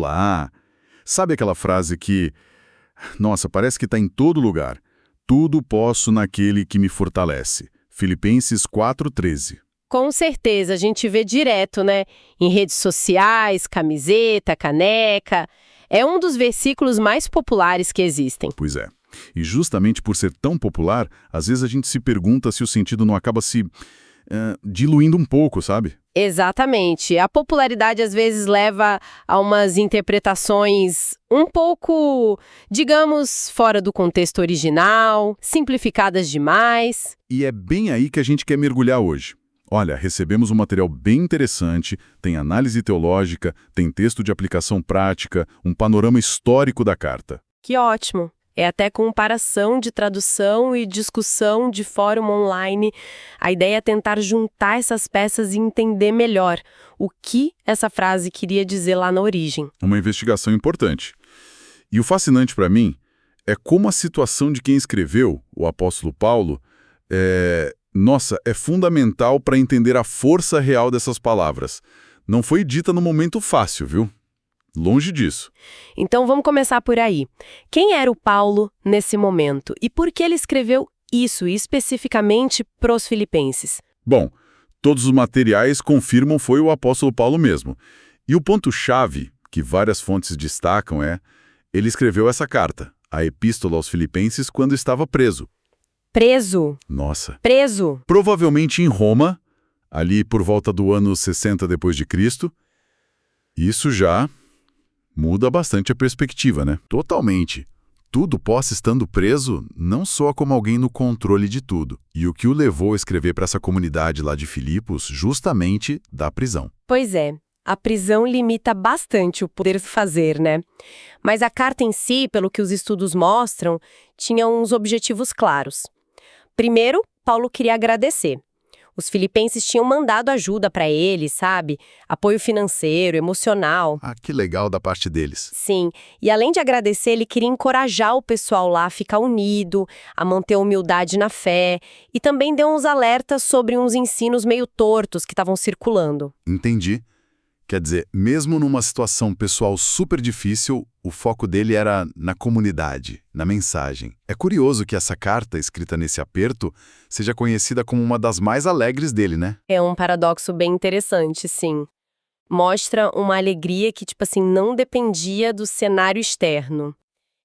Olá! Sabe aquela frase que, nossa, parece que está em todo lugar. Tudo posso naquele que me fortalece. Filipenses 4,13. Com certeza, a gente vê direto, né? Em redes sociais, camiseta, caneca. É um dos versículos mais populares que existem. Pois é. E justamente por ser tão popular, às vezes a gente se pergunta se o sentido não acaba se diluindo um pouco, sabe? Exatamente. A popularidade às vezes leva a umas interpretações um pouco, digamos, fora do contexto original, simplificadas demais. E é bem aí que a gente quer mergulhar hoje. Olha, recebemos um material bem interessante, tem análise teológica, tem texto de aplicação prática, um panorama histórico da carta. Que ótimo! É até comparação de tradução e discussão de fórum online. A ideia é tentar juntar essas peças e entender melhor o que essa frase queria dizer lá na origem. Uma investigação importante. E o fascinante para mim é como a situação de quem escreveu, o apóstolo Paulo, é fundamental para entender a força real dessas palavras. Não foi dita no momento fácil, viu? Longe disso. Então vamos começar por aí. Quem era o Paulo nesse momento? E por que ele escreveu isso especificamente para os filipenses? Bom, todos os materiais confirmam foi o apóstolo Paulo mesmo. E o ponto-chave, que várias fontes destacam, ele escreveu essa carta, a Epístola aos Filipenses, quando estava preso. Preso? Nossa. Preso? Provavelmente em Roma, ali por volta do ano 60 depois de Cristo. Isso já muda bastante a perspectiva, né? Totalmente. Tudo possa estando preso não soa como alguém no controle de tudo. E o que o levou a escrever para essa comunidade lá de Filipos, justamente da prisão. Pois é. A prisão limita bastante o poder fazer, né? Mas a carta em si, pelo que os estudos mostram, tinha uns objetivos claros. Primeiro, Paulo queria agradecer. Os filipenses tinham mandado ajuda para ele, sabe? Apoio financeiro, emocional. Ah, que legal da parte deles. Sim, e além de agradecer, ele queria encorajar o pessoal lá a ficar unido, a manter a humildade na fé, e também deu uns alertas sobre uns ensinos meio tortos que estavam circulando. Entendi. Quer dizer, mesmo numa situação pessoal super difícil, o foco dele era na comunidade, na mensagem. É curioso que essa carta, escrita nesse aperto, seja conhecida como uma das mais alegres dele, né? É um paradoxo bem interessante, sim. Mostra uma alegria que, não dependia do cenário externo.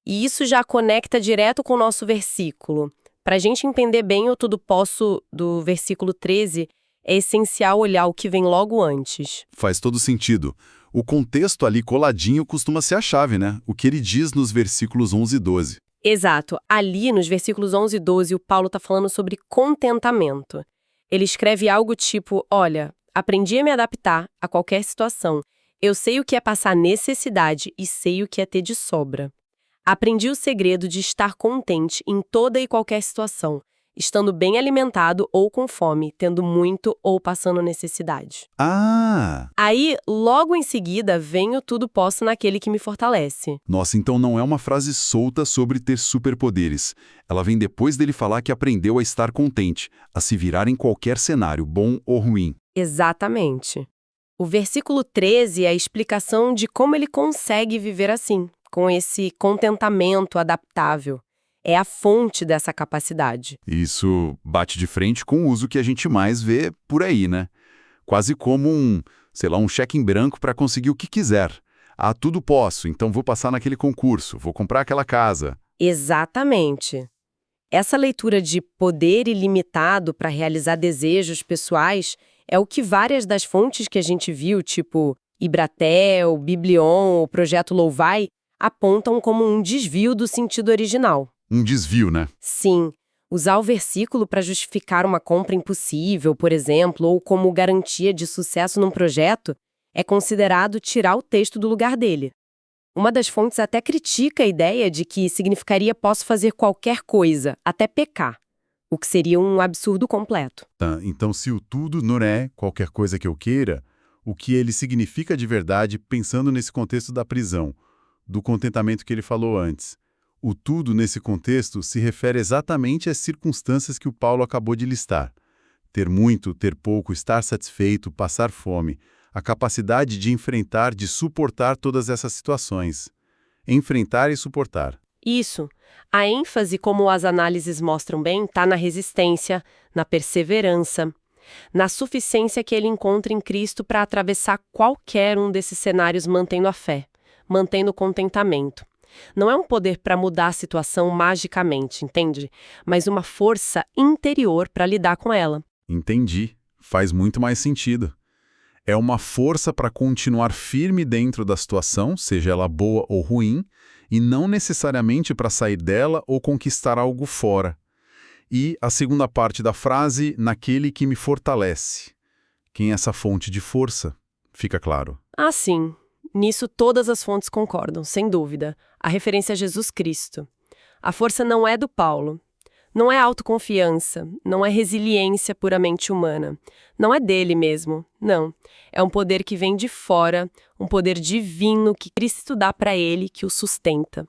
E isso já conecta direto com o nosso versículo. Para a gente entender bem o tudo posso do versículo 13, é essencial olhar o que vem logo antes. Faz todo sentido. O contexto ali coladinho costuma ser a chave, né? O que ele diz nos versículos 11 e 12. Exato. Ali, nos versículos 11 e 12, o Paulo está falando sobre contentamento. Ele escreve algo tipo, olha, aprendi a me adaptar a qualquer situação. Eu sei o que é passar necessidade e sei o que é ter de sobra. Aprendi o segredo de estar contente em toda e qualquer situação, estando bem alimentado ou com fome, tendo muito ou passando necessidade. Ah! Aí, logo em seguida, vem o tudo posso naquele que me fortalece. Nossa, então não é uma frase solta sobre ter superpoderes. Ela vem depois dele falar que aprendeu a estar contente, a se virar em qualquer cenário, bom ou ruim. Exatamente. O versículo 13 é a explicação de como ele consegue viver assim, com esse contentamento adaptável. É a fonte dessa capacidade. Isso bate de frente com o uso que a gente mais vê por aí, né? Quase como um cheque em branco para conseguir o que quiser. Ah, tudo posso, então vou passar naquele concurso, vou comprar aquela casa. Exatamente. Essa leitura de poder ilimitado para realizar desejos pessoais é o que várias das fontes que a gente viu, tipo Ibratel, Biblion, o Projeto Louvai, apontam como um desvio do sentido original. Um desvio, né? Sim. Usar o versículo para justificar uma compra impossível, por exemplo, ou como garantia de sucesso num projeto, é considerado tirar o texto do lugar dele. Uma das fontes até critica a ideia de que significaria posso fazer qualquer coisa, até pecar, o que seria um absurdo completo. Tá, então se o tudo não é qualquer coisa que eu queira, o que ele significa de verdade, pensando nesse contexto da prisão, do contentamento que ele falou antes. O tudo, nesse contexto, se refere exatamente às circunstâncias que o Paulo acabou de listar. Ter muito, ter pouco, estar satisfeito, passar fome. A capacidade de enfrentar, de suportar todas essas situações. Enfrentar e suportar. Isso. A ênfase, como as análises mostram bem, está na resistência, na perseverança, na suficiência que ele encontra em Cristo para atravessar qualquer um desses cenários mantendo a fé, mantendo o contentamento. Não é um poder para mudar a situação magicamente, entende? Mas uma força interior para lidar com ela. Entendi. Faz muito mais sentido. É uma força para continuar firme dentro da situação, seja ela boa ou ruim, e não necessariamente para sair dela ou conquistar algo fora. E a segunda parte da frase, naquele que me fortalece. Quem é essa fonte de força? Fica claro. Ah, sim. Nisso todas as fontes concordam, sem dúvida. A referência a Jesus Cristo. A força não é do Paulo. Não é autoconfiança, não é resiliência puramente humana. Não é dele mesmo, não. É um poder que vem de fora, um poder divino que Cristo dá para ele, que o sustenta.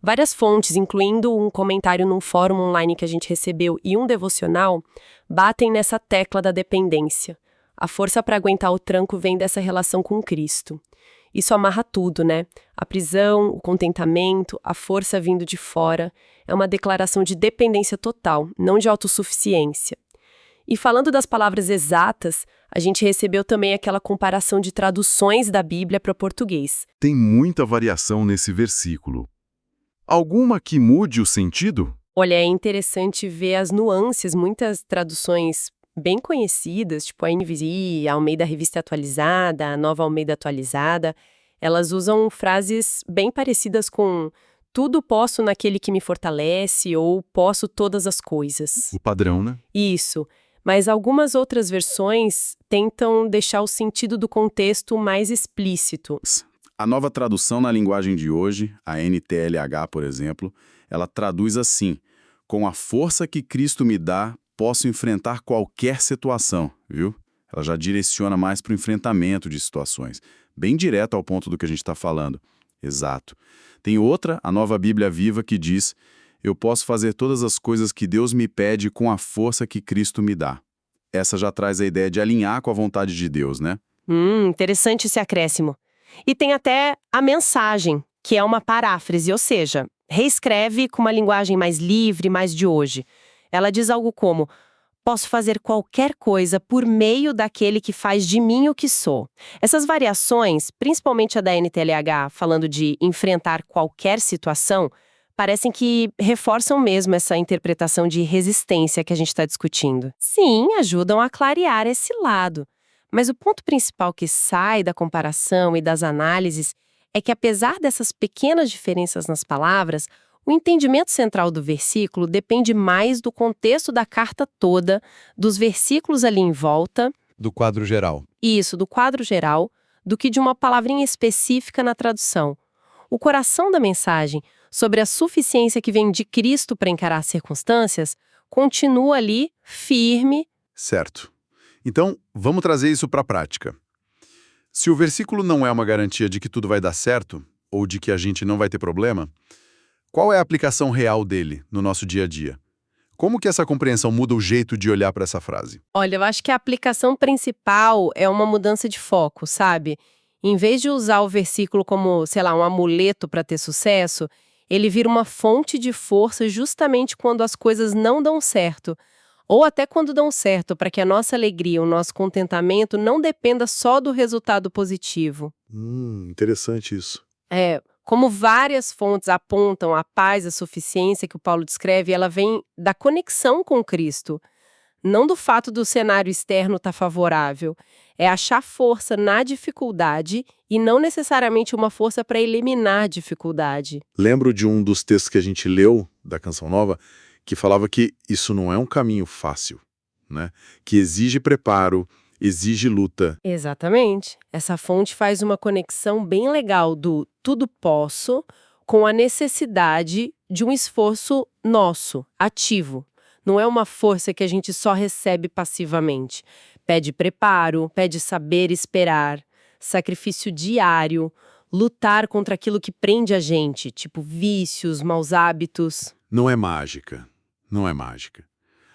Várias fontes, incluindo um comentário num fórum online que a gente recebeu e um devocional, batem nessa tecla da dependência. A força para aguentar o tranco vem dessa relação com Cristo. Isso amarra tudo, né? A prisão, o contentamento, a força vindo de fora. É uma declaração de dependência total, não de autossuficiência. E falando das palavras exatas, a gente recebeu também aquela comparação de traduções da Bíblia para o português. Tem muita variação nesse versículo. Alguma que mude o sentido? Olha, é interessante ver as nuances, muitas traduções bem conhecidas, tipo a NVI, a Almeida Revista Atualizada, a Nova Almeida Atualizada, elas usam frases bem parecidas com tudo posso naquele que me fortalece ou posso todas as coisas. O padrão, né? Isso, mas algumas outras versões tentam deixar o sentido do contexto mais explícito. A nova tradução na linguagem de hoje, a NTLH, por exemplo, ela traduz assim: com a força que Cristo me dá, posso enfrentar qualquer situação, viu? Ela já direciona mais para o enfrentamento de situações. Bem direto ao ponto do que a gente está falando. Exato. Tem outra, a Nova Bíblia Viva, que diz: eu posso fazer todas as coisas que Deus me pede com a força que Cristo me dá. Essa já traz a ideia de alinhar com a vontade de Deus, né? Interessante esse acréscimo. E tem até a mensagem, que é uma paráfrase, ou seja, reescreve com uma linguagem mais livre, mais de hoje. Ela diz algo como: posso fazer qualquer coisa por meio daquele que faz de mim o que sou. Essas variações, principalmente a da NTLH, falando de enfrentar qualquer situação, parecem que reforçam mesmo essa interpretação de resistência que a gente está discutindo. Sim, ajudam a clarear esse lado. Mas o ponto principal que sai da comparação e das análises é que, apesar dessas pequenas diferenças nas palavras, o entendimento central do versículo depende mais do contexto da carta toda, dos versículos ali em volta. Do quadro geral. Isso, do quadro geral, do que de uma palavrinha específica na tradução. O coração da mensagem, sobre a suficiência que vem de Cristo para encarar as circunstâncias, continua ali, firme. Certo. Então, vamos trazer isso para a prática. Se o versículo não é uma garantia de que tudo vai dar certo, ou de que a gente não vai ter problema, qual é a aplicação real dele no nosso dia a dia? Como que essa compreensão muda o jeito de olhar para essa frase? Olha, eu acho que a aplicação principal é uma mudança de foco, sabe? Em vez de usar o versículo como, sei lá, um amuleto para ter sucesso, ele vira uma fonte de força justamente quando as coisas não dão certo. Ou até quando dão certo, para que a nossa alegria, o nosso contentamento não dependa só do resultado positivo. Interessante isso. Como várias fontes apontam a paz, a suficiência que o Paulo descreve, ela vem da conexão com Cristo, não do fato do cenário externo estar favorável. É achar força na dificuldade e não necessariamente uma força para eliminar a dificuldade. Lembro de um dos textos que a gente leu da Canção Nova, que falava que isso não é um caminho fácil, né? Que exige preparo, exige luta. Exatamente. Essa fonte faz uma conexão bem legal do tudo posso com a necessidade de um esforço nosso, ativo. Não é uma força que a gente só recebe passivamente. Pede preparo, pede saber esperar, sacrifício diário, lutar contra aquilo que prende a gente, tipo vícios, maus hábitos. Não é mágica. Não é mágica.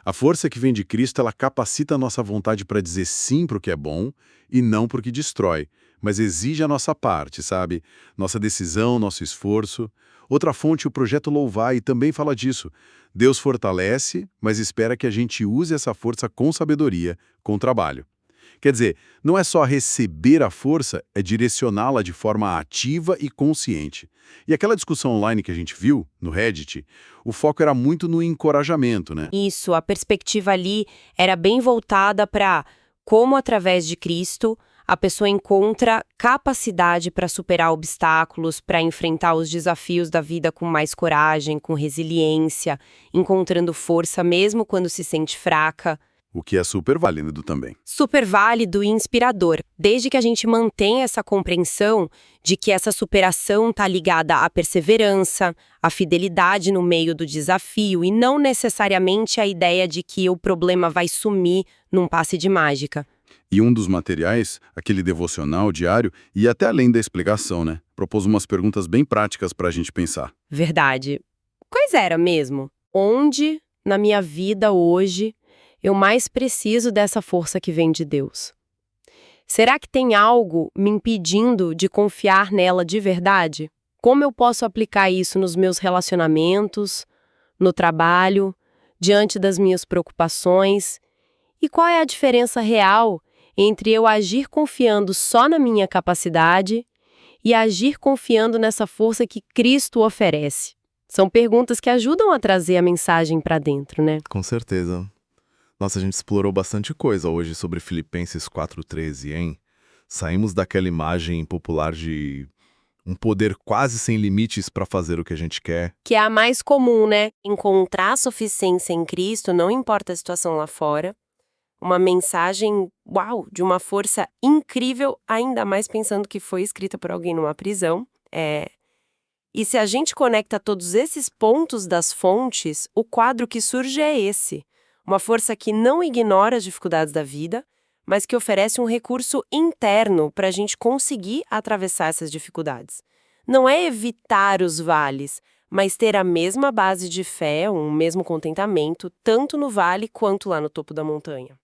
A força que vem de Cristo, ela capacita a nossa vontade para dizer sim para o que é bom e não para o que destrói, mas exige a nossa parte, sabe? Nossa decisão, nosso esforço. Outra fonte, o Projeto Louvai, também fala disso. Deus fortalece, mas espera que a gente use essa força com sabedoria, com trabalho. Quer dizer, não é só receber a força, é direcioná-la de forma ativa e consciente. E aquela discussão online que a gente viu, no Reddit, o foco era muito no encorajamento, né? Isso, a perspectiva ali era bem voltada para como, através de Cristo, a pessoa encontra capacidade para superar obstáculos, para enfrentar os desafios da vida com mais coragem, com resiliência, encontrando força mesmo quando se sente fraca. O que é super válido também. Super válido e inspirador, desde que a gente mantenha essa compreensão de que essa superação está ligada à perseverança, à fidelidade no meio do desafio e não necessariamente à ideia de que o problema vai sumir num passe de mágica. E um dos materiais, aquele devocional diário, ia até além da explicação, né? Propôs umas perguntas bem práticas para a gente pensar. Verdade. Quais era mesmo? Onde, na minha vida hoje, eu mais preciso dessa força que vem de Deus? Será que tem algo me impedindo de confiar nela de verdade? Como eu posso aplicar isso nos meus relacionamentos, no trabalho, diante das minhas preocupações? E qual é a diferença real entre eu agir confiando só na minha capacidade e agir confiando nessa força que Cristo oferece? São perguntas que ajudam a trazer a mensagem para dentro, né? Com certeza. Nossa, a gente explorou bastante coisa hoje sobre Filipenses 4:13, hein? Saímos daquela imagem popular de um poder quase sem limites para fazer o que a gente quer. Que é a mais comum, né? Encontrar suficiência em Cristo, não importa a situação lá fora. Uma mensagem, uau, de uma força incrível, ainda mais pensando que foi escrita por alguém numa prisão. E se a gente conecta todos esses pontos das fontes, o quadro que surge é esse. Uma força que não ignora as dificuldades da vida, mas que oferece um recurso interno para a gente conseguir atravessar essas dificuldades. Não é evitar os vales, mas ter a mesma base de fé, um mesmo contentamento, tanto no vale quanto lá no topo da montanha.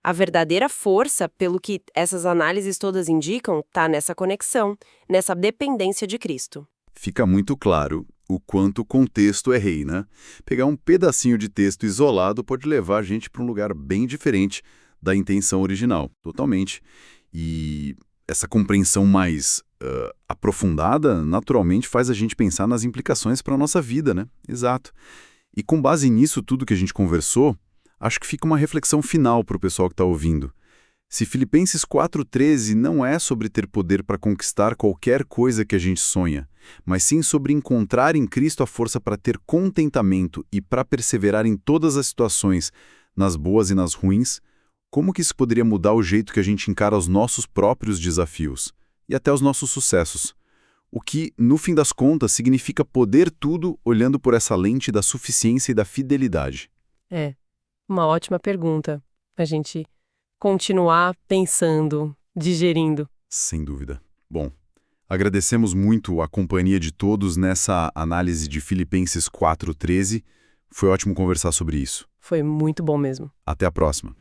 A verdadeira força, pelo que essas análises todas indicam, está nessa conexão, nessa dependência de Cristo. Fica muito claro o quanto o contexto é rei, né? Pegar um pedacinho de texto isolado pode levar a gente para um lugar bem diferente da intenção original, totalmente. E essa compreensão mais aprofundada, naturalmente, faz a gente pensar nas implicações para a nossa vida, né? Exato. E com base nisso tudo que a gente conversou, acho que fica uma reflexão final para o pessoal que está ouvindo. Se Filipenses 4:13 não é sobre ter poder para conquistar qualquer coisa que a gente sonha, mas sim sobre encontrar em Cristo a força para ter contentamento e para perseverar em todas as situações, nas boas e nas ruins, como que isso poderia mudar o jeito que a gente encara os nossos próprios desafios e até os nossos sucessos? O que, no fim das contas, significa poder tudo olhando por essa lente da suficiência e da fidelidade. Uma ótima pergunta. A gente continuar pensando, digerindo. Sem dúvida. Bom, agradecemos muito a companhia de todos nessa análise de Filipenses 4:13. Foi ótimo conversar sobre isso. Foi muito bom mesmo. Até a próxima.